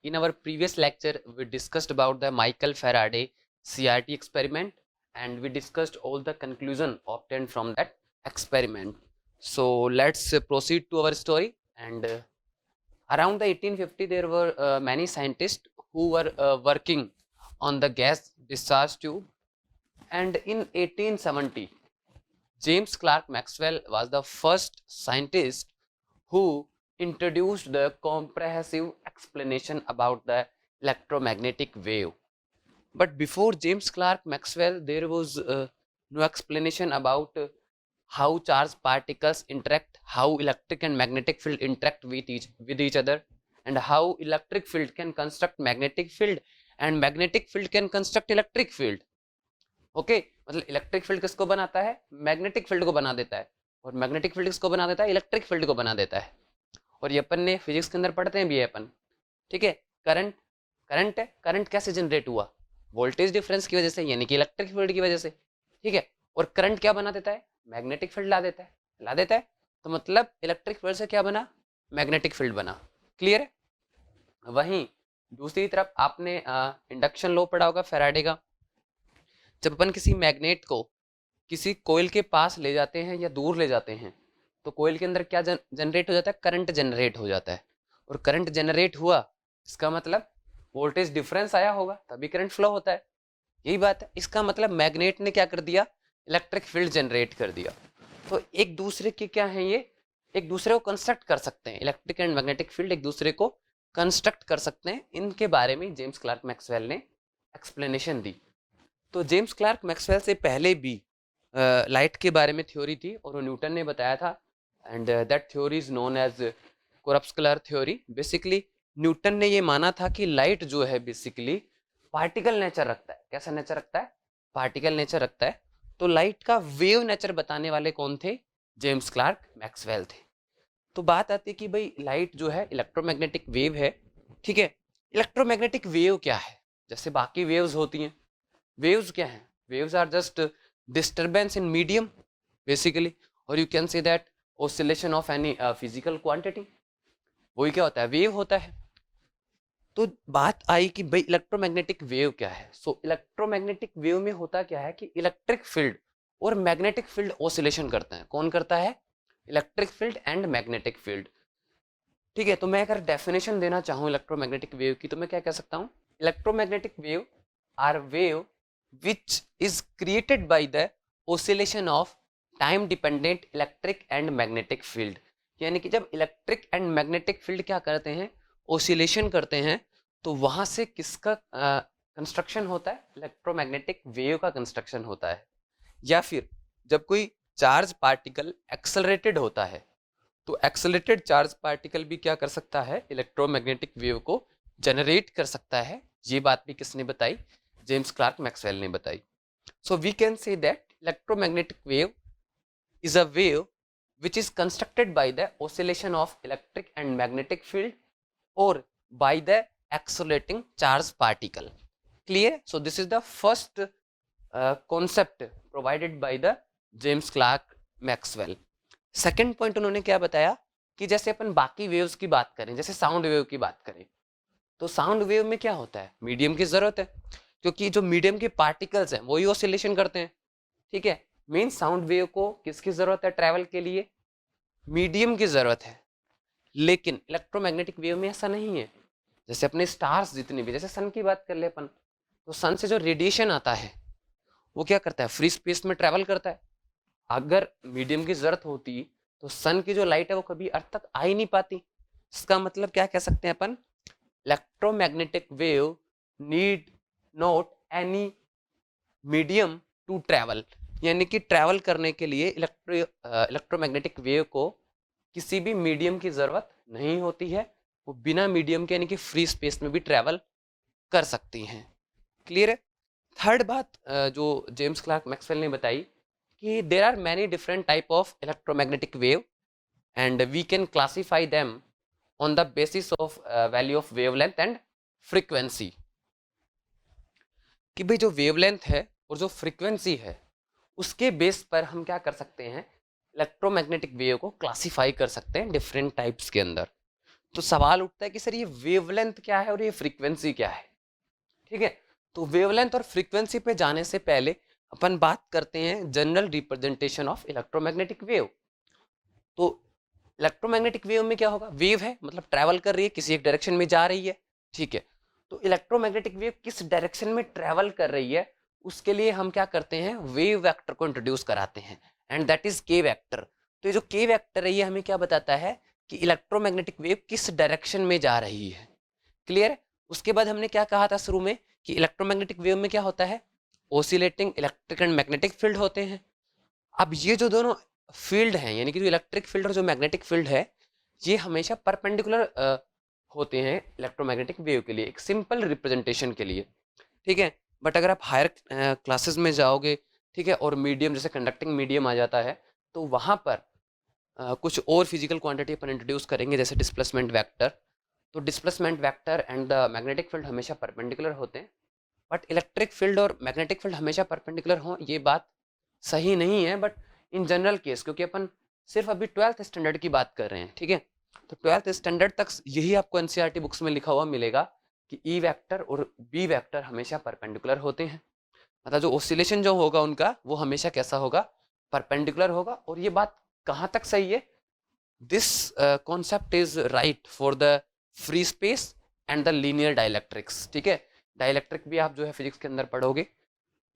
In our previous lecture, we discussed about the Michael Faraday CRT experiment, and we discussed all the conclusion obtained from that experiment. So let's proceed to our story. And around the 1850, there were many scientists who were working on the gas discharge tube. And in 1870, James Clerk Maxwell was the first scientist who introduced the comprehensive explanation about the electromagnetic wave. But before James Clerk Maxwell, there was no explanation about how charged particles interact, how electric and magnetic field interact with each other, and how electric field can construct magnetic field and magnetic field can construct electric field. Okay मतलब electric field किसको बनाता है, magnetic field को बना देता है, और magnetic field किसको बना देता है, इलेक्ट्रिक फील्ड को बना देता है। और ये अपन ने फिजिक्स के अंदर पढ़ते हैं भी है अपन, ठीक है। करंट करंट है, करंट कैसे जनरेट हुआ, वोल्टेज डिफरेंस की वजह से, यानी कि इलेक्ट्रिक फील्ड की वजह से, ठीक है। और करंट क्या बना देता है, मैग्नेटिक फील्ड ला देता है। तो मतलब इलेक्ट्रिक फील्ड से क्या बना, मैग्नेटिक फील्ड बना। क्लियर है। वहीं दूसरी तरफ आपने इंडक्शन लॉ पढ़ा होगा फैराडे का। जब अपन किसी मैग्नेट को किसी कोयल के पास ले जाते हैं या दूर ले जाते हैं, तो कोयल के अंदर क्या जनरेट हो जाता है, करंट जनरेट हो जाता है। और करंट जनरेट हुआ, इसका मतलब वोल्टेज डिफरेंस आया होगा, तभी करंट फ्लो होता है। यही बात है। इसका मतलब मैग्नेट ने क्या कर दिया, इलेक्ट्रिक फील्ड जनरेट कर दिया। तो एक दूसरे के क्या है, ये एक दूसरे को कंस्ट्रक्ट कर सकते हैं, इलेक्ट्रिक एंड मैग्नेटिक फील्ड एक दूसरे को कंस्ट्रक्ट कर सकते हैं। इनके बारे में जेम्स क्लार्क मैक्सवेल ने एक्सप्लेनेशन दी। तो जेम्स क्लार्क मैक्सवेल से पहले भी लाइट के बारे में थ्योरी थी, और वो न्यूटन ने बताया था, and that theory is known as corpuscular theory. Basically Newton ने ये माना था कि लाइट जो है बेसिकली पार्टिकल नेचर रखता है। कैसा नेचर रखता है, पार्टिकल नेचर रखता है। तो लाइट का वेव नेचर बताने वाले कौन थे, जेम्स क्लार्क मैक्सवेल थे। तो बात आती है कि भाई लाइट जो है इलेक्ट्रोमैग्नेटिक वेव है, ठीक है। इलेक्ट्रोमैग्नेटिक वेव क्या है, जैसे बाकी वेव्स होती हैं, waves क्या हैं, waves are just disturbance in medium basically, or you can say that oscillation of any physical quantity, वही क्या होता है, वेव होता है। तो बात आई कि भाई इलेक्ट्रोमैग्नेटिक वेव क्या है। सो इलेक्ट्रोमैग्नेटिक वेव में होता क्या है कि इलेक्ट्रिक फील्ड और मैग्नेटिक फील्ड ऑसिलेशन करते हैं। कौन करता है, electric field and magnetic field, ठीक है। तो मैं अगर डेफिनेशन देना चाहूँ इलेक्ट्रोमैग्नेटिक वेव की, तो मैं क्या कह सकता हूँ, electromagnetic wave are wave which is created by the oscillation of time dependent electric and magnetic field। यानी कि जब इलेक्ट्रिक एंड मैग्नेटिक फील्ड क्या करते हैं, ओसिलेशन करते हैं, तो वहां से किसका कंस्ट्रक्शन होता है, इलेक्ट्रोमैग्नेटिक वेव का कंस्ट्रक्शन होता है। या फिर जब कोई चार्ज पार्टिकल एक्सेलरेटेड होता है, तो एक्सेलरेटेड चार्ज पार्टिकल भी क्या कर सकता है, इलेक्ट्रोमैग्नेटिक वेव को जनरेट कर सकता है। ये बात भी किसने बताई, जेम्स क्लार्क मैक्सवेल ने बताई। So we can say that electromagnetic wave is a wave which is constructed by the oscillation of electric and magnetic field or by the accelerating charge particle। Clear? So this is the first concept provided by the James Clerk Maxwell। Second point उन्होंने क्या बताया कि जैसे अपन बाकी waves की बात करें, जैसे साउंड वेव की बात करें, तो साउंड वेव में क्या होता है, मीडियम की जरूरत है, क्योंकि जो मीडियम के पार्टिकल्स हैं वही ऑसिलेशन करते हैं, ठीक है। मीन साउंड वेव को किसकी जरूरत है ट्रैवल के लिए, मीडियम की जरूरत है। लेकिन इलेक्ट्रोमैग्नेटिक वेव में ऐसा नहीं है। जैसे अपने स्टार्स जितने भी, जैसे सन की बात कर ले अपन, तो सन से जो रेडिएशन आता है वो क्या करता है, फ्री स्पेस में ट्रैवल करता है। अगर मीडियम की जरूरत होती तो सन की जो लाइट है वो कभी अर्थ तक आ ही नहीं पाती। इसका मतलब क्या कह सकते हैं अपन, electromagnetic wave need not any medium to travel, यानी कि ट्रैवल करने के लिए इलेक्ट्रोमैग्नेटिक वेव को किसी भी मीडियम की जरूरत नहीं होती है। वो बिना मीडियम के यानी कि फ्री स्पेस में भी ट्रैवल कर सकती हैं। क्लियर है। थर्ड बात जो जेम्स क्लार्क मैक्सवेल ने बताई कि there are many different type of electromagnetic wave and we can classify them on the basis of value of wavelength and frequency. कि भाई जो वेवलेंथ है और जो फ्रीक्वेंसी है उसके बेस पर हम क्या कर सकते हैं, इलेक्ट्रोमैग्नेटिक वेव को क्लासीफाई कर सकते हैं डिफरेंट टाइप्स के अंदर। तो सवाल उठता है कि सर ये वेवलेंथ क्या है और ये फ्रीक्वेंसी क्या है। ठीक है, तो वेवलेंथ और फ्रीक्वेंसी पे जाने से पहले अपन बात करते हैं general representation of electromagnetic wave. तो इलेक्ट्रोमैग्नेटिक वेव में क्या होगा, वेव है मतलब ट्रैवल कर रही है, किसी एक डायरेक्शन में जा रही है। ठीक है, तो इलेक्ट्रोमैग्नेटिक वेव किस डायरेक्शन में ट्रैवल कर रही है उसके लिए हम क्या करते हैं, वेव वेक्टर को इंट्रोड्यूस कराते हैं, and that is k vector. तो ये जो के वेक्टर है ये हमें क्या बताता है कि इलेक्ट्रोमैग्नेटिक वेव किस डायरेक्शन में जा रही है। क्लियर है। उसके बाद हमने क्या कहा था शुरू में कि इलेक्ट्रोमैग्नेटिक वेव में क्या होता है, oscillating electric and magnetic field होते हैं। अब ये जो दोनों फील्ड हैं यानी कि जो इलेक्ट्रिक फील्ड और जो मैग्नेटिक फील्ड है ये हमेशा परपेंडिकुलर होते हैं इलेक्ट्रोमैग्नेटिक वेव के लिए, एक सिंपल रिप्रेजेंटेशन के लिए। ठीक है, बट अगर आप हायर क्लासेस में जाओगे, ठीक है, और मीडियम जैसे कंडक्टिंग मीडियम आ जाता है तो वहाँ पर कुछ और फिजिकल क्वांटिटी अपन इंट्रोड्यूस करेंगे जैसे डिस्प्लेसमेंट वेक्टर। तो displacement vector and the magnetic field हमेशा परपेंडिकुलर होते हैं, बट इलेक्ट्रिक फील्ड और मैग्नेटिक फील्ड हमेशा परपेंडिकुलर हों ये बात सही नहीं है, बट इन जनरल केस क्योंकि अपन सिर्फ अभी 12th स्टैंडर्ड की बात कर रहे हैं। ठीक है, तो 12th स्टैंडर्ड तक यही आपको एनसीईआरटी बुक्स में लिखा हुआ मिलेगा कि ई वेक्टर और बी वेक्टर हमेशा परपेंडिकुलर होते हैं, मतलब जो ऑसिलेशन जो होगा उनका वो हमेशा कैसा होगा, परपेंडिकुलर होगा। और ये बात कहाँ तक सही है, this concept is right for the free space and the linear dielectrics. ठीक है, डाइलेक्ट्रिक भी आप जो है फिजिक्स के अंदर पढ़ोगे,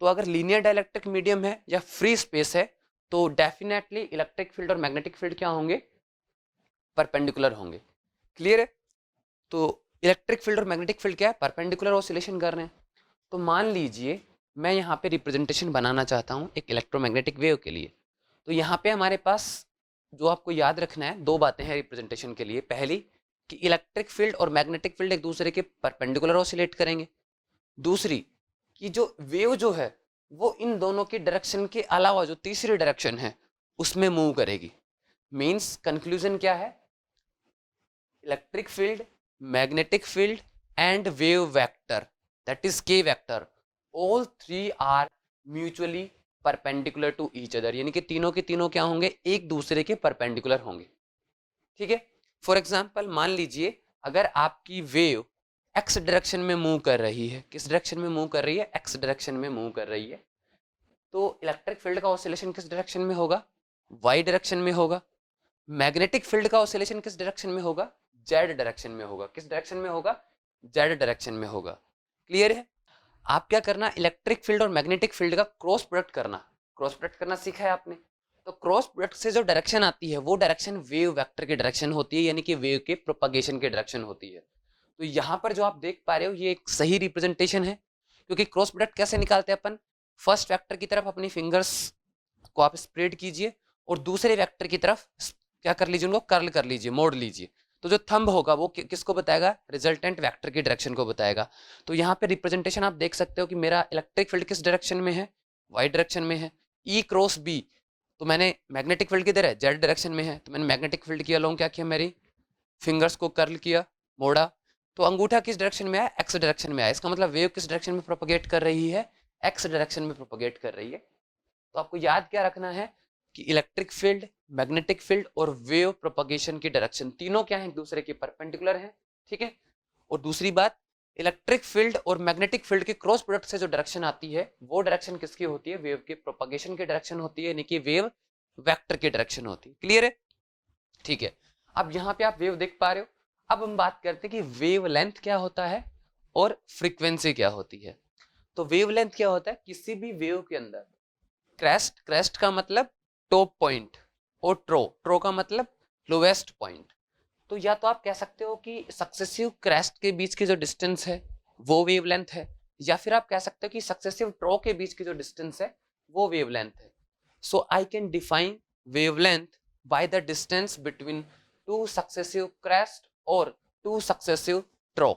तो अगर लीनियर डाइलेक्ट्रिक मीडियम है या फ्री स्पेस है तो डेफिनेटली इलेक्ट्रिक फील्ड और मैग्नेटिक फील्ड क्या होंगे, परपेंडिकुलर होंगे। क्लियर है। तो इलेक्ट्रिक फील्ड और मैग्नेटिक फील्ड क्या है, परपेंडिकुलर ऑसिलेशन कर रहे हैं। तो मान लीजिए मैं यहाँ पे रिप्रेजेंटेशन बनाना चाहता हूँ एक इलेक्ट्रोमैग्नेटिक वेव के लिए। तो यहाँ पे हमारे पास जो आपको याद रखना है दो बातें हैं रिप्रेजेंटेशन के लिए। पहली कि इलेक्ट्रिक फील्ड और मैग्नेटिक फील्ड एक दूसरे के परपेंडिकुलर ऑसिलेट करेंगे। दूसरी कि जो वेव जो है वो इन दोनों की डायरेक्शन के अलावा जो तीसरी डायरेक्शन है उसमें मूव करेगी। मींस कंक्लूजन क्या है, electric field, magnetic field and wave vector that is k vector, all three are mutually perpendicular to each other, यानी कि तीनों के तीनों क्या होंगे, एक दूसरे के परपेंडिकुलर होंगे। ठीक है, फॉर एग्जाम्पल मान लीजिए अगर आपकी वेव एक्स डायरेक्शन में मूव कर रही है, किस डायरेक्शन में मूव कर रही है, एक्स डायरेक्शन में मूव कर रही है, तो इलेक्ट्रिक फील्ड का ऑसिलेशन किस डायरेक्शन में होगा, वाई डायरेक्शन में होगा। मैग्नेटिक फील्ड का ऑसिलेशन किस डायरेक्शन में होगा, जेड डायरेक्शन में होगा। किस डायरेक्शन में होगा, जेड डायरेक्शन में होगा। क्लियर है। आप क्या करना, इलेक्ट्रिक फील्ड और मैग्नेटिक फील्ड का क्रॉस प्रोडक्ट करना, क्रॉस प्रोडक्ट करना सीखा है आपने। तो क्रॉस प्रोडक्ट से जो डायरेक्शन आती है वो डायरेक्शन वेव वेक्टर की डायरेक्शन होती है, यानी कि वेव के प्रोपगेशन की डायरेक्शन होती है। तो यहाँ पर जो आप देख पा रहे हो ये एक सही रिप्रेजेंटेशन है, क्योंकि क्रॉस प्रोडक्ट कैसे निकालते हैं अपन, फर्स्ट वेक्टर की तरफ अपनी फिंगर्स को आप स्प्रेड कीजिए और दूसरे वेक्टर की तरफ क्या कर लीजिए, उनको कर्ल कर लीजिए, मोड़ लीजिए। तो जो थंब होगा वो किसको बताएगा, रिजल्टेंट वेक्टर की डायरेक्शन को बताएगा। तो यहाँ पे रिप्रेजेंटेशन आप देख सकते हो कि मेरा इलेक्ट्रिक फील्ड किस डायरेक्शन में है, वाई डायरेक्शन में है। ई क्रॉस बी, तो मैंने मैग्नेटिक फील्ड किधर है, जेड डायरेक्शन में है, तो मैंने मैग्नेटिक फील्ड की अलोंग क्या किया, मेरी फिंगर्स को कर्ल किया, मोड़ा। तो अंगूठा किस डायरेक्शन में आया, एक्स डायरेक्शन में आया। इसका मतलब वेव किस डायरेक्शन में प्रोपगेट कर रही है, एक्स डायरेक्शन में प्रोपगेट कर रही है। तो आपको याद क्या रखना है कि इलेक्ट्रिक फील्ड, मैग्नेटिक फील्ड और वेव प्रोपगेशन की डायरेक्शन तीनों क्या है, एक दूसरे के परपेंडिकुलर है। ठीक है। और दूसरी बात, इलेक्ट्रिक फील्ड और मैग्नेटिक फील्ड के क्रॉस प्रोडक्ट से जो डायरेक्शन आती है वो डायरेक्शन किसकी होती है, वेव के प्रोपगेशन की डायरेक्शन होती है, यानी कि वेव वेक्टर की डायरेक्शन होती है। क्लियर है। ठीक है, अब यहाँ पे आप वेव देख पा रहे हो। अब हम बात करते हैं कि वेव लेंथ क्या होता है और फ्रीक्वेंसी क्या होती है। तो वेव लेंथ क्या होता है, किसी भी वेव के अंदर क्रेस्ट, क्रेस्ट का मतलब टॉप पॉइंट, और ट्रो, ट्रो का मतलब लोवेस्ट पॉइंट। तो या तो आप कह सकते हो कि सक्सेसिव क्रेस्ट के बीच की जो डिस्टेंस है वो वेवलेंथ है, या फिर आप कह सकते हो कि सक्सेसिव ट्रो के बीच की जो डिस्टेंस है वो वेवलेंथ है। So I can define wavelength by the distance between two successive crest और टू सक्सेसिव ट्रो।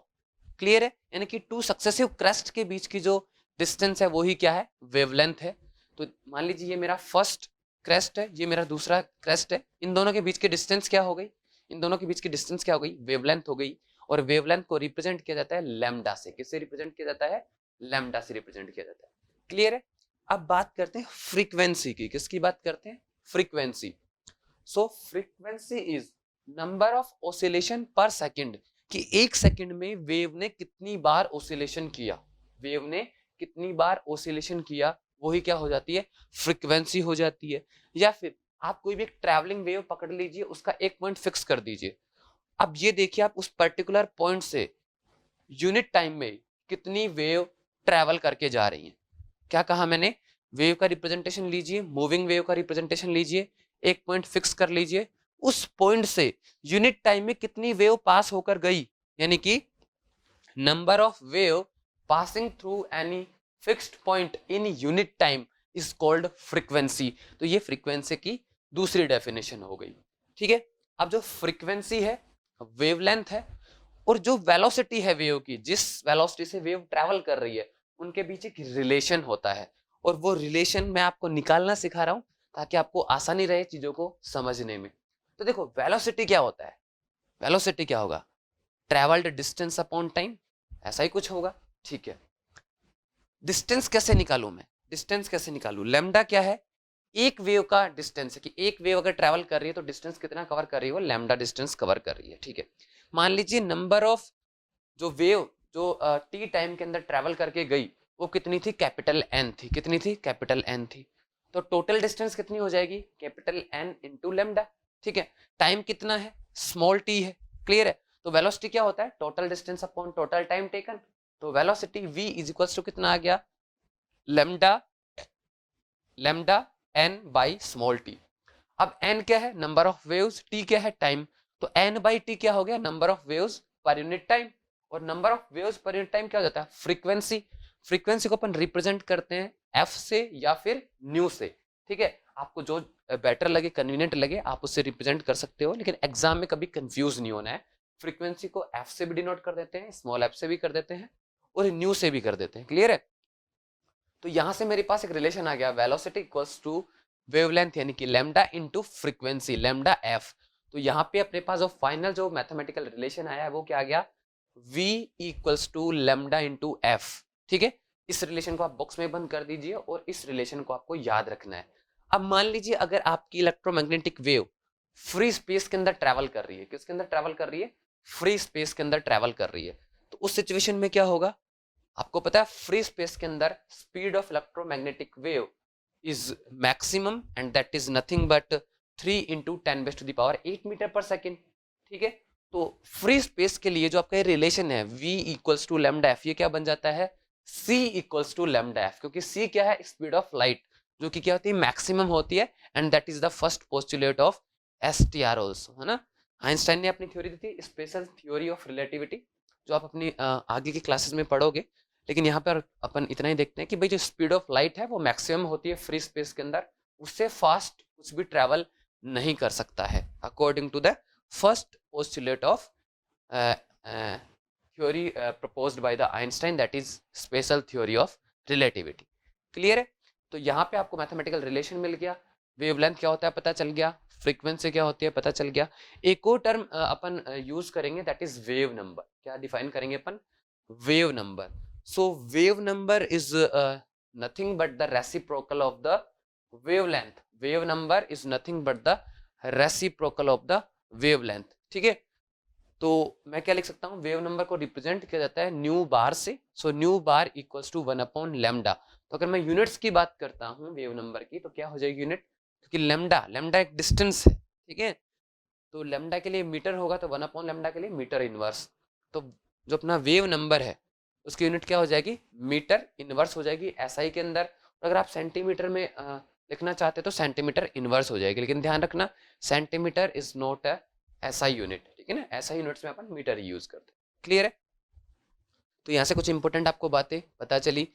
क्लियर है। यानी कि टू सक्सेसिव क्रेस्ट के बीच की जो डिस्टेंस है वो ही क्या है, वेवलेंथ है। तो मान लीजिए ये मेरा फर्स्ट क्रेस्ट है, ये मेरा दूसरा क्रेस्ट है, इन दोनों के बीच की डिस्टेंस क्या हो गई, इन दोनों के बीच की डिस्टेंस क्या हो गई, वेवलेंथ हो गई। और वेवलेंथ को रिप्रेजेंट किया जाता है लैम्डा से। किससे रिप्रेजेंट किया जाता है, लैम्डा से रिप्रेजेंट किया जाता है। क्लियर है। अब बात करते हैं फ्रीक्वेंसी की। किसकी बात करते हैं, frequency. So frequency is number of oscillation पर सेकंड, कि एक सेकंड में वेव ने कितनी बार ऑसिलेशन किया, वेव ने कितनी बार ऑसिलेशन किया, वही क्या हो जाती है, फ्रीक्वेंसी हो जाती है। या फिर आप कोई भी एक ट्रैवलिंग वेव पकड़ लीजिए, उसका एक पॉइंट फिक्स कर दीजिए। अब ये देखिए आप उस पर्टिकुलर पॉइंट से यूनिट टाइम में कितनी वेव ट्रैवल करके जा रही है। क्या कहा मैंने, वेव का रिप्रेजेंटेशन लीजिए, मूविंग वेव का रिप्रेजेंटेशन लीजिए, एक पॉइंट फिक्स कर लीजिए, उस पॉइंट से यूनिट टाइम में कितनी वेव पास होकर गई, यानी कि number of wave passing through any fixed point in unit time is called frequency. तो ये फ्रीक्वेंसी की दूसरी डेफिनेशन हो गई। ठीक है, अब जो फ्रीक्वेंसी है, वेवलेंथ है, और जो वेलोसिटी है वेव की, जिस वेलोसिटी से वेव ट्रैवल कर रही है, उनके बीच एक रिलेशन होता है। और वो रिलेशन मैं आपको निकालना सिखा रहा हूं ताकि आपको आसानी रहे चीजों को समझने में। तो देखो वेलोसिटी क्या होता है, वेलोसिटी क्या होगा, ट्रैवल्ड डिस्टेंस अपॉन टाइम, ऐसा ही कुछ होगा। ठीक है, डिस्टेंस कैसे निकालूं मैं, डिस्टेंस कैसे निकालूं, लैम्डा क्या है, एक वेव का डिस्टेंस है, कि एक वेव अगर ट्रैवल कर रही है तो डिस्टेंस कितना कवर कर रही है, वो लैम्डा डिस्टेंस कवर कर रही है। ठीक है, मान लीजिए नंबर ऑफ जो वेव जो टी टाइम के अंदर ट्रैवल करके गई वो कितनी थी, कैपिटल एन थी, कितनी थी, कैपिटल एन थी। तो टोटल डिस्टेंस कितनी हो जाएगी, कैपिटल एन इंटू लेमडा। ठीक है, टाइम कितना है, स्मॉल टी है, क्लियर है। तो वेलोसिटी क्या होता है, total distance upon total time taken. तो velocity v is equals to कितना आ गया, lambda, lambda n by small t. अब n क्या है, नंबर ऑफ वेव्स, t क्या है, टाइम। तो n बाई टी क्या हो गया, number of waves per unit time. और number of waves per unit time क्या हो जाता है, फ्रीक्वेंसी। फ्रीक्वेंसी को अपन रिप्रेजेंट करते हैं f से या फिर न्यू से। ठीक है, आपको जो बेटर लगे, कन्वीनियंट लगे, आप उससे रिप्रेजेंट कर सकते हो, लेकिन एग्जाम में कभी कंफ्यूज नहीं होना है। फ्रीक्वेंसी को f से भी डिनोट कर देते हैं, स्मॉल f से भी कर देते हैं, और न्यू से भी कर देते हैं, क्लियर है। तो यहां से मेरे पास एक रिलेशन आ गया, वेलोसिटी इक्वल्स टू वेवलेंथ, यानी कि lambda into frequency, lambda F. तो यहाँ पे अपने पास जो फाइनल जो मैथमेटिकल रिलेशन आया है वो क्या आ गया, v equals to lambda into f. ठीक है, इस रिलेशन को आप बॉक्स में बंद कर दीजिए और इस रिलेशन को आपको याद रखना है। अब मान लीजिए अगर आपकी इलेक्ट्रोमैग्नेटिक वेव फ्री स्पेस के अंदर ट्रैवल कर रही है, किसके अंदर ट्रैवल कर रही है, फ्री स्पेस के अंदर ट्रैवल कर रही है, तो उस सिचुएशन में क्या होगा, आपको पता है फ्री स्पेस के अंदर speed of electromagnetic wave is maximum and that is nothing but 3 into 10⁻8 metre per second. ठीक है, तो फ्री स्पेस के लिए जो आपका रिलेशन है v equals to lambda f, ये क्या बन जाता है, c equals to lambda f, क्योंकि c क्या है, स्पीड ऑफ लाइट, जो कि क्या होती है, मैक्सिमम होती है, and that is the first postulate of STR also, है ना। आइंस्टाइन ने अपनी थ्योरी दी थी, स्पेशल थ्योरी ऑफ रिलेटिविटी, जो आप अपनी आगे की क्लासेस में पढ़ोगे। लेकिन यहाँ पर अपन इतना ही देखते हैं कि भाई जो स्पीड ऑफ लाइट है वो मैक्सिमम होती है फ्री स्पेस के अंदर, उससे फास्ट कुछ भी ट्रैवल नहीं कर सकता है, according to the first postulate of theory proposed by the Einstein, that is special theory of relativity. Clear है, तो यहाँ पे आपको मैथमेटिकल रिलेशन मिल गया, वेवलेंथ क्या होता है पता चल गया, फ्रीक्वेंसी क्या होती है पता चल गया। एक और टर्म अपन यूज करेंगे, दैट इज वेव नंबर। क्या डिफाइन करेंगे अपन, wave number. So wave number is nothing but the reciprocal of the wavelength. Wave number is nothing but the reciprocal of the wavelength. ठीक है, तो मैं क्या लिख सकता हूँ, वेव नंबर को रिप्रेजेंट किया जाता है न्यू बार से। So nu bar equals to 1 upon lambda. तो अगर मैं यूनिट्स की बात करता हूँ वेव नंबर की, तो क्या हो जाएगी यूनिट, क्योंकि लेमडा, लेमडा एक डिस्टेंस है, ठीक है, तो लेमडा के लिए मीटर होगा, तो 1 अपॉन लेमडा के लिए मीटर इनवर्स। तो जो अपना वेव नंबर है उसकी यूनिट क्या हो जाएगी, मीटर इनवर्स हो जाएगी एसआई के अंदर। और अगर आप सेंटीमीटर में लिखना चाहते हैं तो सेंटीमीटर इनवर्स हो जाएगी, लेकिन ध्यान रखना centimetre is not a SI unit, ठीक है ना, एसआई यूनिट्स में अपन मीटर यूज करते हैं, क्लियर है। तो यहाँ से कुछ इंपॉर्टेंट आपको बातें पता चली।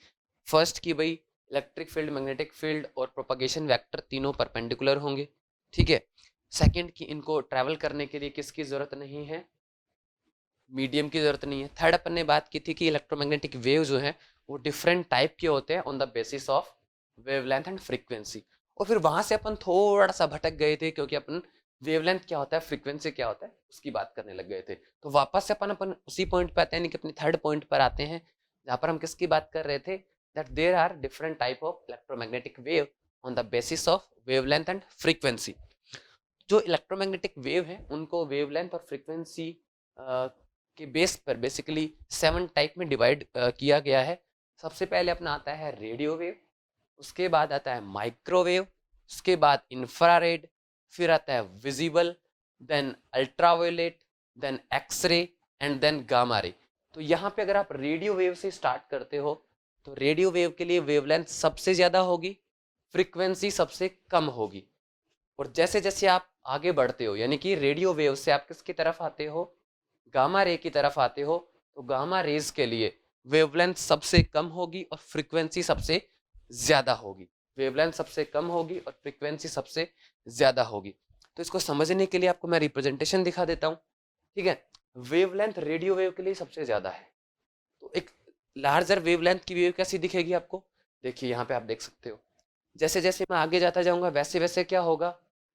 फर्स्ट की भाई इलेक्ट्रिक फील्ड, मैग्नेटिक फील्ड और प्रोपगेशन वेक्टर तीनों परपेंडिकुलर होंगे, ठीक है। सेकंड की इनको ट्रैवल करने के लिए किसकी जरूरत नहीं है, मीडियम की जरूरत नहीं है। थर्ड अपन ने बात की थी कि इलेक्ट्रोमैग्नेटिक वेव जो है वो डिफरेंट टाइप के होते हैं on the basis of wavelength and frequency. और फिर वहां से अपन थोड़ा सा भटक गए थे, क्योंकि अपन वेवलेंथ क्या होता है, फ्रीक्वेंसी क्या होता है, उसकी बात करने लग गए थे। तो वापस से अपन अपन उसी पॉइंट पे आते हैं, कि अपने थर्ड पॉइंट पर आते हैं, जहां पर हम किसकी बात कर रहे थे, that there are different type of electromagnetic wave on the basis of wavelength and frequency. जो इलेक्ट्रोमैग्नेटिक वेव है उनको वेवलेंथ और फ्रीक्वेंसी के बेस पर बेसिकली 7 टाइप में डिवाइड किया गया है। सबसे पहले अपना आता है रेडियो वेव, उसके बाद आता है माइक्रोवेव, उसके बाद इंफ्रारेड, फिर आता है visible, then ultraviolet, then X ray and then gamma ray. तो यहाँ पे अगर आप रेडियो वेव से स्टार्ट करते हो तो रेडियो वेव के लिए वेवलेंथ सबसे ज़्यादा होगी, फ्रीक्वेंसी सबसे कम होगी। और जैसे जैसे आप आगे बढ़ते हो यानी कि रेडियो वेव से आप किसकी तरफ आते हो, गामा रे की तरफ आते हो, तो गामा रेज के लिए वेवलेंथ सबसे कम होगी और फ्रीक्वेंसी सबसे ज़्यादा होगी। वेवलेंथ सबसे कम होगी और फ्रीक्वेंसी सबसे ज़्यादा होगी। तो इसको समझने के लिए आपको मैं रिप्रेजेंटेशन दिखा देता हूँ। ठीक है, वेवलेंथ रेडियो वेव के लिए सबसे ज़्यादा है। तो एक लार्जर वेवलेंथ की वेव कैसी दिखेगी आपको, देखिए यहाँ पे आप देख सकते हो। जैसे जैसे मैं आगे जाता जाऊंगा वैसे वैसे क्या होगा,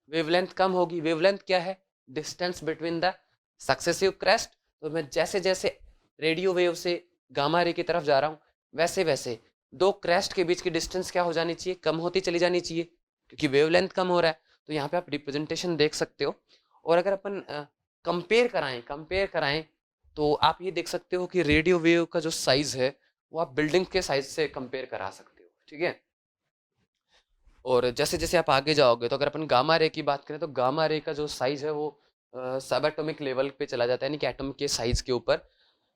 वेवलेंथ कम होगी। वेवलेंथ क्या है, distance between the successive crest. तो मैं जैसे जैसे रेडियो वेव से गामा रे की तरफ जा रहा हूँ वैसे वैसे दो क्रेस्ट के बीच की डिस्टेंस क्या हो जानी चाहिए, कम होती चली जानी चाहिए, क्योंकि वेवलेंथ कम हो रहा है। तो यहाँ पे आप रिप्रेजेंटेशन देख सकते हो। और अगर अपन कंपेयर कराएं तो आप ये देख सकते हो कि रेडियो वेव का जो साइज है वो आप बिल्डिंग के साइज से कंपेयर करा सकते हो। ठीक है, और जैसे जैसे आप आगे जाओगे तो अगर अपन गामा रे की बात करें तो गामा रे का जो साइज है वो सब एटॉमिक लेवल पे चला जाता है, यानी कि एटम के साइज के ऊपर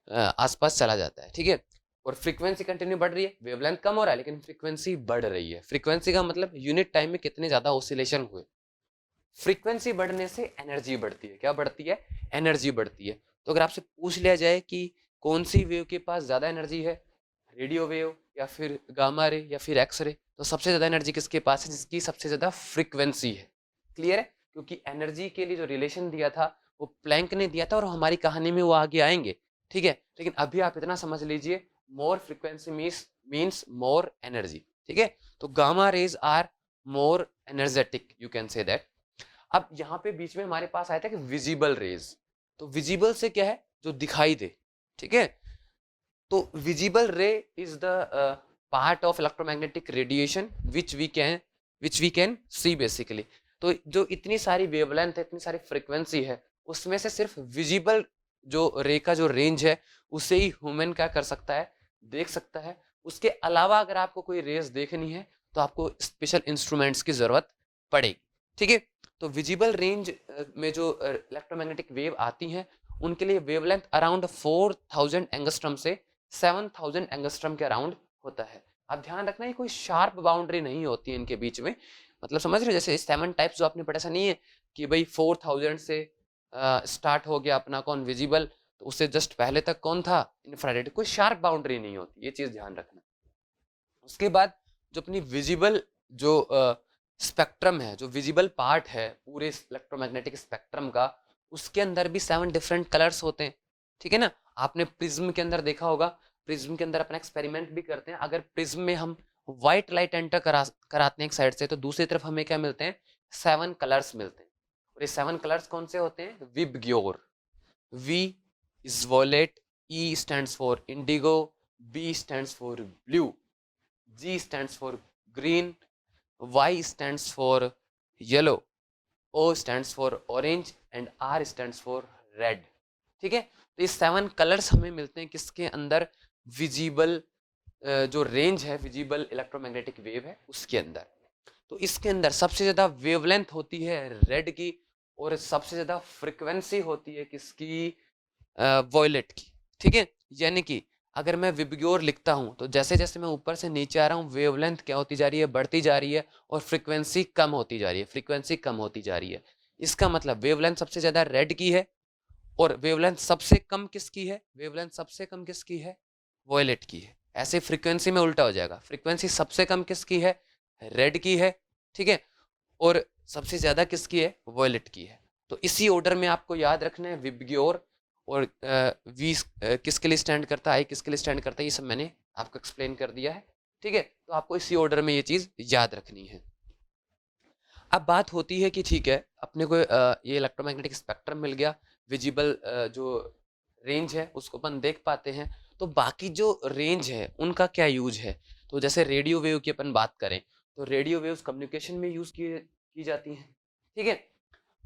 आसपास चला जाता है। ठीक है, और फ्रीक्वेंसी कंटिन्यू बढ़ रही है, वेवलेंथ कम हो रहा है लेकिन फ्रीक्वेंसी बढ़ रही है। फ्रीक्वेंसी का मतलब यूनिट टाइम में कितने ज्यादा ऑसिलेशन हुए। फ्रीक्वेंसी बढ़ने से एनर्जी बढ़ती है। क्या बढ़ती है, एनर्जी बढ़ती है। तो अगर आपसे पूछ लिया जाए कि कौन सी वेव के पास ज्यादा एनर्जी है, रेडियो वेव या फिर गामा रे या फिर एक्स रे, तो सबसे ज्यादा एनर्जी किसके पास है, जिसकी सबसे ज्यादा फ्रीक्वेंसी है। क्लियर है, क्योंकि एनर्जी के लिए जो रिलेशन दिया था वो प्लैंक ने दिया था और हमारी कहानी में वो आगे आएंगे। ठीक है, लेकिन अभी आप इतना समझ लीजिए, more frequency means more energy. ठीक है, तो gamma rays are more energetic, you can say that. अब यहाँ पे बीच में हमारे पास आया था कि विजिबल रेज। तो विजिबल से क्या है, जो दिखाई दे। ठीक है, तो visible ray is the part of electromagnetic radiation which we can see basically. तो जो इतनी सारी वेवलेंथ है, इतनी सारी फ्रीक्वेंसी है, उसमें से सिर्फ विजिबल जो रे का जो रेंज है उसे ही ह्यूमन क्या कर सकता है, देख सकता है। उसके अलावा अगर आपको कोई रेज देखनी है तो आपको स्पेशल इंस्ट्रूमेंट्स की जरूरत पड़ेगी। ठीक है, तो विजिबल रेंज में जो इलेक्ट्रोमैग्नेटिक वेव आती हैं उनके लिए वेवलेंथ अराउंड 4000 एंगस्ट्रम से 7000 एंगस्ट्रम के अराउंड होता है। अब ध्यान रखना, ये कोई शार्प बाउंड्री नहीं होती है इनके बीच में। मतलब समझ रहे हो, जैसे 7 टाइप्स जो आपने पढ़ा, ऐसा नहीं है कि भाई 4000 से स्टार्ट हो गया अपना कौन विजिबल, तो उससे जस्ट पहले तक कौन था, इंफ्रारेड। कोई शार्प बाउंड्री नहीं होती, ये चीज ध्यान रखना। उसके बाद जो अपनी विजिबल जो स्पेक्ट्रम है, जो विजिबल पार्ट है पूरे इलेक्ट्रोमैग्नेटिक स्पेक्ट्रम का, उसके अंदर भी 7 डिफरेंट कलर्स होते हैं। ठीक है ना, आपने प्रिज्म के अंदर देखा होगा, प्रिज्म के अंदर अपना एक्सपेरिमेंट भी करते हैं। अगर प्रिज्म में हम व्हाइट लाइट एंटर कराते हैं एक साइड से, तो दूसरी तरफ हमें क्या मिलते हैं, 7 कलर्स मिलते हैं। और ये 7 कलर्स कौन से होते हैं, VIBGYOR. V is violet, I stands for indigo, B stands for blue, G stands for green, Y stands for yellow, O stands for orange and R stands for red. ठीक है, तो ये 7 कलर्स हमें मिलते हैं किसके अंदर, विजिबल जो रेंज है, विजिबल इलेक्ट्रोमैग्नेटिक वेव है उसके अंदर। तो इसके अंदर सबसे ज्यादा वेवलेंथ होती है रेड की, और सबसे ज्यादा फ्रीक्वेंसी होती है किसकी, वॉयलेट की। ठीक है, यानी कि अगर मैं विबग्योर लिखता हूं तो जैसे जैसे मैं ऊपर से नीचे आ रहा हूं वेवलेंथ क्या होती जा रही है, बढ़ती जा रही है, और फ्रीक्वेंसी कम होती जा रही है, फ्रीक्वेंसी कम होती जा रही है। इसका मतलब वेवलेंथ सबसे ज्यादा रेड की है, और वेवलेंथ सबसे कम किसकी है, वेवलेंथ सबसे कम किसकी है, वॉयलेट की है। ऐसे फ्रीक्वेंसी में उल्टा हो जाएगा, फ्रीक्वेंसी सबसे कम किसकी है, रेड की है। ठीक है, और सबसे ज्यादा किसकी है, वॉयलेट की है। तो इसी ऑर्डर में आपको याद रखना है, विबग्योर और वी किसके लिए स्टैंड करता है, आई किसके लिए स्टैंड करता है, ये सब मैंने आपको एक्सप्लेन कर दिया है। ठीक है, तो आपको इसी ऑर्डर में ये चीज याद रखनी है। अब बात होती है कि ठीक है, अपने को ये इलेक्ट्रोमैग्नेटिक स्पेक्ट्रम मिल गया, विजिबल जो रेंज है उसको अपन देख पाते हैं, तो बाकी जो रेंज है उनका क्या यूज है। तो जैसे रेडियो वेव की अपन बात करें तो रेडियो वेव्स कम्युनिकेशन में यूज की जाती हैं। ठीक है,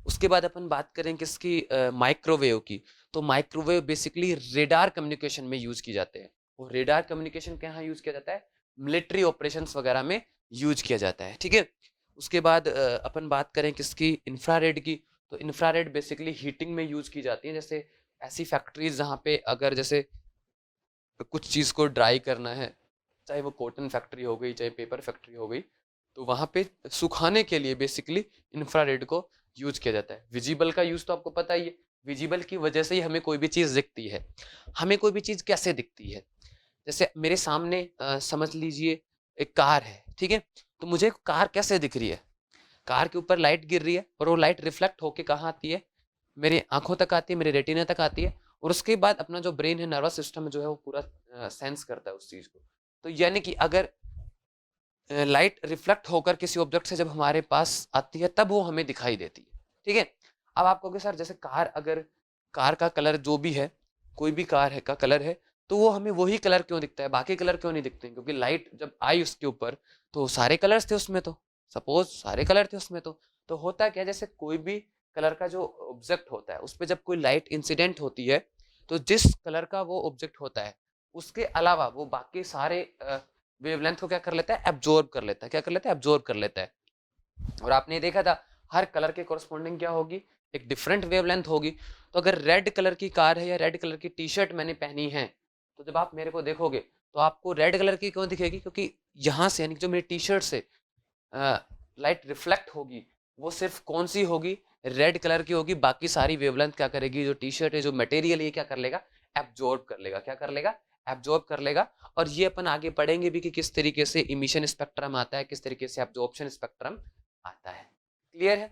उसके बाद अपन बात करें किसकी, माइक्रोवेव की। तो माइक्रोवेव बेसिकली रेडार कम्युनिकेशन में यूज की जाते हैं। और रेडार कम्युनिकेशन कहाँ यूज किया जाता है, मिलिट्री ऑपरेशंस वगैरह में यूज किया जाता है, ठीक है। उसके बाद अपन बात करें किसकी, इंफ्रारेड की। तो इंफ्रारेड बेसिकली हीटिंग में यूज की जाती है। जैसे ऐसी फैक्ट्रीज जहाँ पे अगर जैसे कुछ चीज को ड्राई करना है, चाहे वो कॉटन फैक्ट्री हो गई, चाहे पेपर फैक्ट्री हो गई, तो वहां पे सुखाने के लिए बेसिकली इंफ्रारेड को यूज किया जाता है। विजिबल का यूज तो आपको पता ही है, विजिबल की वजह से ही हमें कोई भी चीज दिखती है। हमें कोई भी चीज कैसे दिखती है, जैसे मेरे सामने समझ लीजिए एक कार है, ठीक है। तो मुझे कार कैसे दिख रही है, कार के ऊपर लाइट गिर रही है और वो लाइट रिफ्लेक्ट होके कहाँ आती है, मेरे आंखों तक आती है, मेरे रेटिना तक आती है। और उसके बाद अपना जो ब्रेन है, नर्वस सिस्टम जो है वो पूरा सेंस करता है उस चीज को। तो यानी कि अगर लाइट रिफ्लेक्ट होकर किसी ऑब्जेक्ट से जब हमारे पास आती है तब वो हमें दिखाई देती है, ठीक है। अब आप कहोगे सर जैसे कार, अगर कार का कलर जो भी है, कोई भी कार है का कलर है, तो वो हमें वही कलर क्यों दिखता है, बाकी कलर क्यों नहीं दिखते हैं? क्योंकि लाइट जब आई उसके ऊपर तो सारे कलर्स थे उसमें, तो सपोज सारे कलर थे उसमें, तो होता क्या, जैसे कोई भी कलर का जो ऑब्जेक्ट होता है उस पर जब कोई लाइट इंसिडेंट होती है, तो जिस कलर का वो ऑब्जेक्ट होता है उसके अलावा वो बाकी सारे वेवलेंथ को क्या कर लेता है, एब्जॉर्ब कर लेता है। क्या कर लेता है, एब्जॉर्ब कर लेता है। और आपने देखा था हर कलर के कोरस्पॉन्डिंग क्या होगी, एक डिफरेंट वेवलेंथ होगी। तो अगर रेड कलर की कार है या रेड कलर की टी शर्ट मैंने पहनी है, तो जब आप मेरे को देखोगे तो आपको रेड कलर की क्यों दिखेगी, क्योंकि यहाँ से यानी जो मेरी टी शर्ट से लाइट रिफ्लेक्ट होगी वो सिर्फ कौन सी होगी, रेड कलर की होगी। बाकी सारी वेवलेंथ क्या करेगी, जो टी शर्ट है, जो मटेरियल है, क्या कर लेगा, एब्जॉर्ब कर लेगा। क्या कर लेगा, एब्जॉर्ब कर लेगा। और ये अपन आगे पढ़ेंगे भी कि किस तरीके से इमिशन स्पेक्ट्रम आता है, किस तरीके से एब्जॉर्प्शन स्पेक्ट्रम आता है। क्लियर है।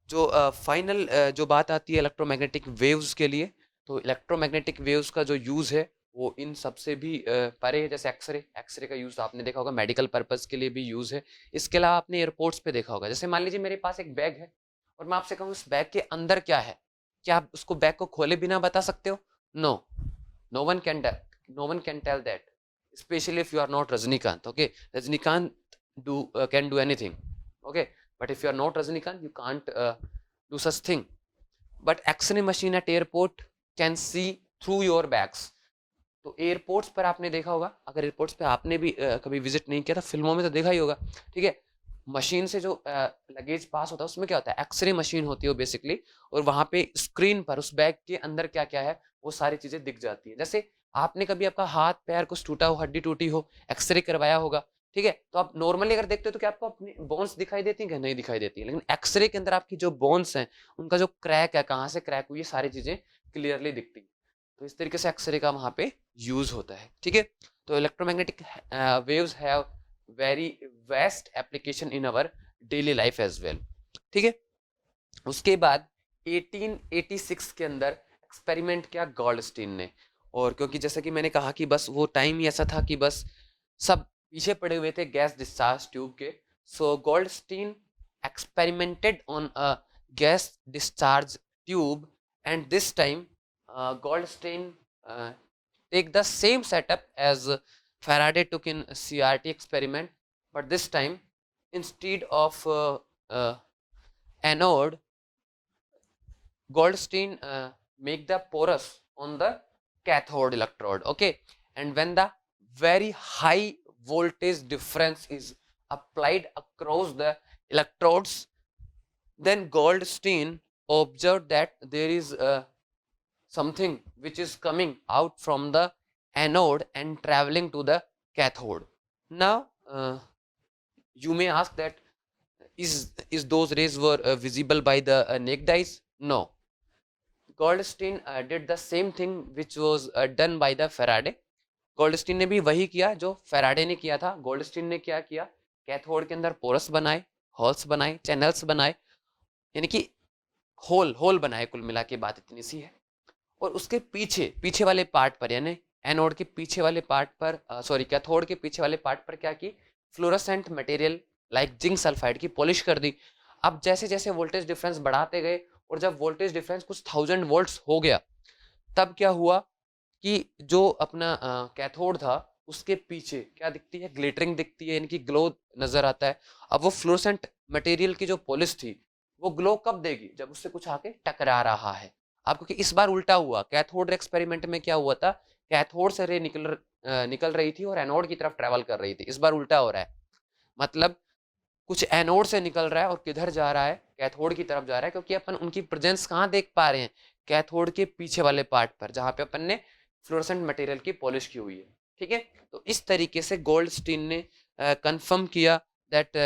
जो फाइनल जो बात आती है इलेक्ट्रोमैग्नेटिक वेव्स के लिए, तो इलेक्ट्रोमैग्नेटिक वेव्स का जो यूज है वो इन सबसे भी परे है। जैसे एक्सरे, एक्सरे का यूज आपने देखा होगा, मेडिकल पर्पस के लिए भी यूज है। इसके अलावा आपने एयरपोर्ट्स पे देखा होगा, जैसे मान लीजिए मेरे पास एक बैग है और मैं आपसे कहूँ उस बैग के अंदर क्या है, क्या आप उसको बैग को खोले बिना बता सकते हो? No, no one can, no one can tell that, specially if you are not Rajinikanth. Okay, Rajinikanth do can do anything, okay, but if you are not Rajnikant you can't do such thing. But X-ray machine at airport can see through your bags. तो airports पर आपने देखा होगा, अगर airports पे आपने भी कभी विजिट नहीं किया तो फिल्मों में तो देखा ही होगा, ठीक है। मशीन से जो लगेज पास होता है उसमें क्या होता है, एक्सरे मशीन होती है बेसिकली। और वहां पे स्क्रीन पर उस बैग के अंदर क्या क्या है वो सारी चीजें दिख जाती है। जैसे आपने कभी आपका हाथ पैर कुछ टूटा हो, हड्डी टूटी हो, एक्सरे करवाया होगा, ठीक है। तो आप नॉर्मली अगर देखते हो तो क्या आपको अपनी बोन्स दिखाई देती हैं? क्या नहीं दिखाई देती है? लेकिन एक्सरे के अंदर आपकी जो बोन्स हैं उनका जो क्रैक है, कहाँ से क्रैक हुई है, सारी चीजें क्लियरली दिखती हैं। तो इस तरीके से एक्सरे का वहां पे यूज होता है, ठीक है। तो electromagnetic waves have very vast application in our daily life as well, ठीक है। उसके बाद 1886 के अंदर एक्सपेरिमेंट किया गोल्डस्टीन ने। और क्योंकि जैसे कि मैंने कहा कि बस वो टाइम ही ऐसा था कि बस सब पीछे पड़े हुए थे गैस डिस्चार्ज ट्यूब के। So Goldstein experimented on a gas discharge tube, and this time Goldstein take the same setup as Faraday took in CRT experiment, but this time instead of uh, anode, Goldstein make the porous on the cathode electrode, okay. And when the very high voltage difference is applied across the electrodes, then Goldstein observed that there is something which is coming out from the anode and traveling to the cathode. Now you may ask that is those rays were visible by the naked eyes? No. Goldstein did the same thing which was done by the Faraday. Goldstein ने भी वही किया जो Faraday ने किया था। Goldstein ने क्या किया, कैथोड के अंदर पोरस बनाए, होल्स बनाए, चैनल्स बनाए, यानी कि होल होल बनाए। कुल मिला के बात इतनी सी है। और उसके पीछे पीछे वाले पार्ट पर, यानी एनोड के पीछे वाले पार्ट पर, सॉरी कैथोड के पीछे वाले पार्ट पर क्या की, fluorescent material like zinc sulphide की पॉलिश कर दी। अब जैसे जैसे वोल्टेज डिफरेंस बढ़ाते गए और जब वोल्टेज डिफरेंस कुछ 1000 वोल्ट्स हो गया, तब क्या हुआ कि जो अपना कैथोड था उसके पीछे क्या दिखती है, ग्लिटरिंग दिखती है, यानी कि ग्लो नजर आता है। अब वो फ्लोरोसेंट मटेरियल की जो पॉलिश थी वो ग्लो कब देगी? जब उससे कुछ आके टकरा रहा है। अब क्योंकि इस बार उल्टा हुआ, कैथोड रे एक्सपेरिमेंट में क्या हुआ था, कैथोड से रे निकल रही थी और एनोड की तरफ ट्रेवल कर रही थी। इस बार उल्टा हो रहा है, मतलब कुछ एनोड से निकल रहा है और किधर जा रहा है, कैथोड की तरफ जा रहा है, क्योंकि अपन उनकी प्रेजेंस कहाँ देख पा रहे हैं, कैथोड के पीछे वाले पार्ट पर, जहां पे अपन ने फ्लोरोसेंट मटेरियल की पॉलिश की हुई है। ठीक है, तो इस तरीके से गोल्डस्टीन ने कंफर्म किया दैट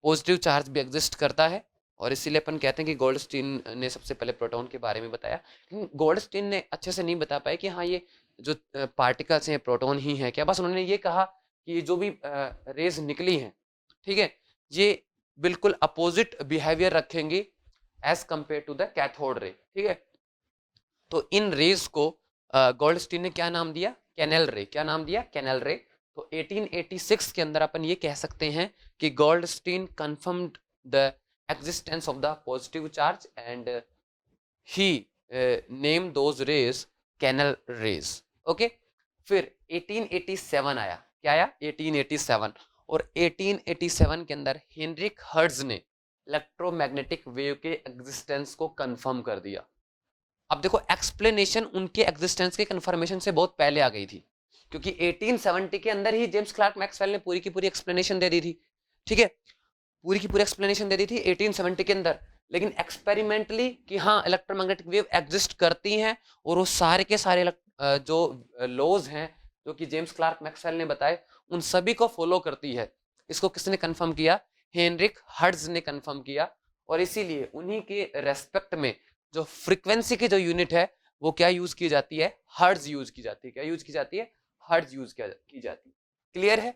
पॉजिटिव चार्ज भी एग्जिस्ट करता है, और इसीलिए अपन कहते हैं कि गोल्डस्टीन ने सबसे पहले प्रोटॉन के बारे में बताया। लेकिन गोल्डस्टीन ने अच्छे से नहीं बता पाया कि हाँ ये जो पार्टिकल्स हैं प्रोटॉन ही हैं क्या, बस उन्होंने ये कहा कि जो भी रेज निकली हैं, ठीक है, ये बिल्कुल अपोजिट बिहेवियर रखेंगे as compare to the cathode ray. ठीक है, तो इन रेज को गोल्डस्टीन ने क्या नाम दिया, कैनेल रे। क्या नाम दिया, कैनेल रे। तो 1886 के अंदर अपन ये कह सकते हैं कि Goldstein confirmed the existence of the positive charge and he named those rays Canel rays. Okay, फिर 1887 आया, क्या आया 1887, और 1887 के अंदर हेनरिक हर्ट्ज ने इलेक्ट्रोमैग्नेटिक वेव के एग्जिस्टेंस को कंफर्म कर दिया। अब देखो एक्सप्लेनेशन उनके एग्जिस्टेंस के कंफर्मेशन से बहुत पहले आ गई थी, क्योंकि 1870 के अंदर ही जेम्स क्लार्क मैक्सवेल ने पूरी की पूरी एक्सप्लेनेशन दे दी थी। ठीक है, पूरी की पूरी एक्सप्लेनेशन दे दी थी 1870 के अंदर, लेकिन एक्सपेरिमेंटली कि हाँ इलेक्ट्रोमैग्नेटिक वेव एग्जिस्ट करती हैं, और वो सारे के सारे जो लॉज हैं जो कि जेम्स क्लार्क मैक्सवेल ने बताए, उन सभी को फॉलो करती है। इसको किसने कंफर्म किया, हेनरिक हर्ट्ज ने कंफर्म किया। और इसीलिए उन्हीं के रेस्पेक्ट में जो फ्रीक्वेंसी की जो यूनिट है वो क्या यूज की जाती है, हर्ट्ज यूज की जाती है। क्या यूज की जाती है, हर्ट्ज यूज की जाती है। क्लियर है?